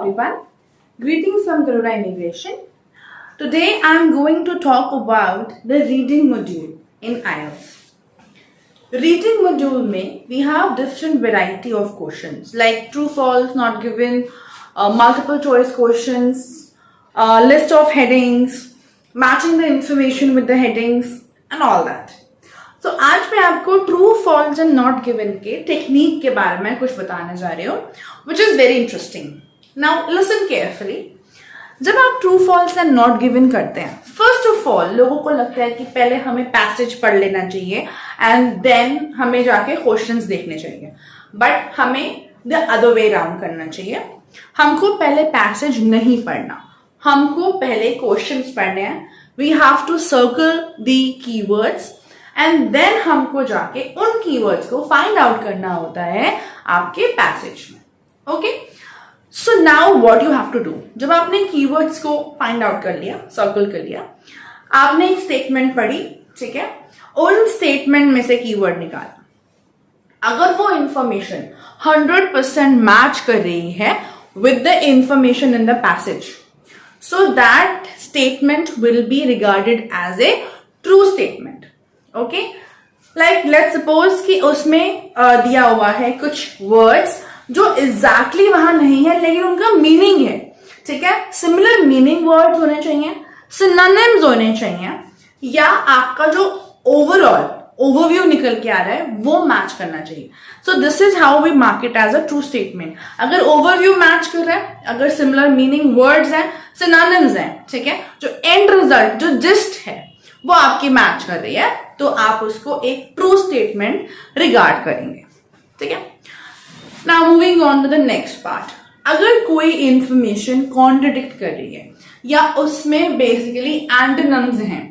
everyone. Greetings from Garuda Immigration. Today I am going to talk about the reading module in IELTS. Reading module में we have different variety of questions like true, false, not given, multiple choice questions, list of headings, matching the information with the headings and all that. तो आज मैं आपको true false and not given के technique के बारे में कुछ बताने जा रही हूँ which is very interesting. Now listen carefully. जब आप true false and not given करते हैं, फर्स्ट ऑफ ऑल लोगों को लगता है कि पहले हमें पैसेज पढ़ लेना चाहिए एंड देन हमें जाके क्वेश्चंस देखने चाहिए, बट हमें द अदर वे राउंड करना चाहिए. हमको पहले पैसेज नहीं पढ़ना, हमको पहले क्वेश्चंस पढ़ने हैं. We have to circle the keywords and then हमको जाके उन कीवर्ड्स को फाइंड आउट करना होता है आपके पैसेज में. Okay, so now what you have to do. जब आपने कीवर्ड्स को फाइंड आउट कर लिया, सर्कल कर लिया, आपने एक स्टेटमेंट पढ़ी, ठीक है, उन स्टेटमेंट में से कीवर्ड निकाला. अगर वो इंफॉर्मेशन 100% मैच कर रही है with the information in the passage, so that statement will be regarded as a true statement. Okay, like let's suppose कि उसमें दिया हुआ है कुछ वर्ड्स जो एग्जैक्टली वहां नहीं है लेकिन उनका मीनिंग है, ठीक है, सिमिलर मीनिंग वर्ड्स होने चाहिए, सिनोनिम्स होने चाहिए, या आपका जो ओवरऑल ओवरव्यू निकल के आ रहा है वो मैच करना चाहिए. So this is how we mark it as a true statement. अगर ओवरव्यू मैच कर रहा है, अगर सिमिलर मीनिंग वर्ड्स हैं, सिनोनिम्स हैं, ठीक है, जो एंड रिजल्ट जो जिस्ट है वो आपकी मैच कर रही है, तो आप उसको एक ट्रू स्टेटमेंट रिगार्ड करेंगे. ठीक है. Now moving on to the next part. अगर कोई इंफॉर्मेशन कॉन्ट्रडिक्ट कर रही है या उसमें बेसिकली एंटोनिम्स हैं,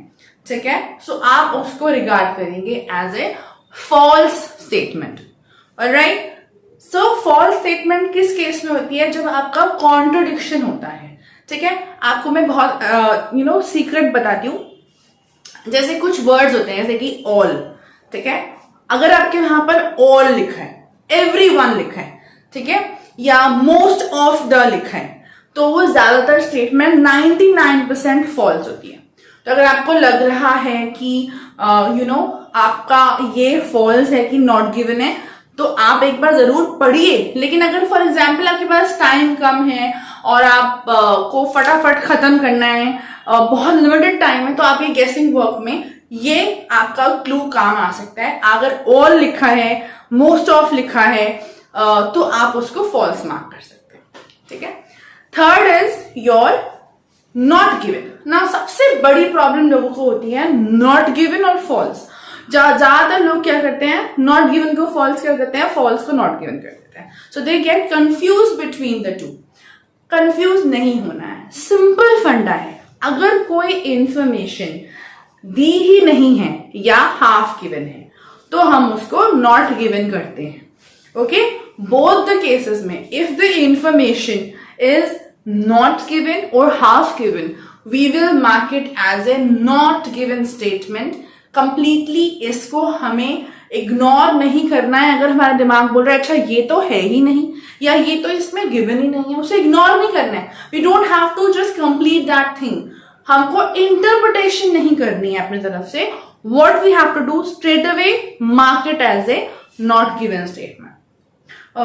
ठीक है, सो आप उसको रिगार्ड करेंगे as a false statement. Alright. So false statement किस केस में होती है? जब आपका कॉन्ट्रडिक्शन होता है. ठीक है. आपको मैं बहुत सीक्रेट बताती हूँ. जैसे कुछ वर्ड्स होते हैं जैसे कि ऑल, ठीक है, अगर आपके यहां पर ऑल लिखा है, एवरीवन लिखा है, ठीक है, या मोस्ट ऑफ द लिखा है, तो वो ज्यादातर स्टेटमेंट 99% फॉल्स होती है. तो अगर आपको लग रहा है कि आपका ये फॉल्स है कि नॉट गिवन है, तो आप एक बार जरूर पढ़िए. लेकिन अगर फॉर एग्जाम्पल आपके पास टाइम कम है और आप को फटाफट खत्म करना है, बहुत लिमिटेड टाइम है, तो आप ये गेसिंग वर्क में ये आपका क्लू काम आ सकता है. अगर ऑल लिखा है, मोस्ट ऑफ लिखा है, तो आप उसको फॉल्स मार्क कर सकते हैं. ठीक है. Third is your not given. ना सबसे बड़ी प्रॉब्लम लोगों को होती है नॉट गिवन और फॉल्स. ज्यादातर लोग क्या करते हैं, नॉट गिवन को फॉल्स कर देते हैं, फॉल्स को नॉट गिवन कर देते हैं. So they get confuse between the two. Confuse नहीं होना है, सिंपल फंडा है. अगर कोई इंफॉर्मेशन दी ही नहीं है या हाफ गिवन है, तो हम उसको नॉट गिवन करते हैं. ओके, बोथ द केसेस में if the information is not given और half given, we will mark it as a not given statement. Completely इसको हमें इग्नोर नहीं करना है. अगर हमारा दिमाग बोल रहा है अच्छा ये तो है ही नहीं या ये तो इसमें गिवन ही नहीं है, उसे इग्नोर नहीं करना है. We don't have to just complete that thing. हमको इंटरप्रिटेशन नहीं करनी है अपनी तरफ से. What we have to do, straight away mark it as a not given statement.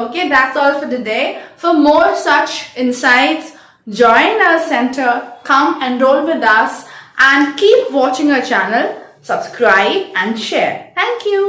Okay, that's all for today. For more such insights, join our center, come enroll with us and keep watching our channel, subscribe and share. Thank you.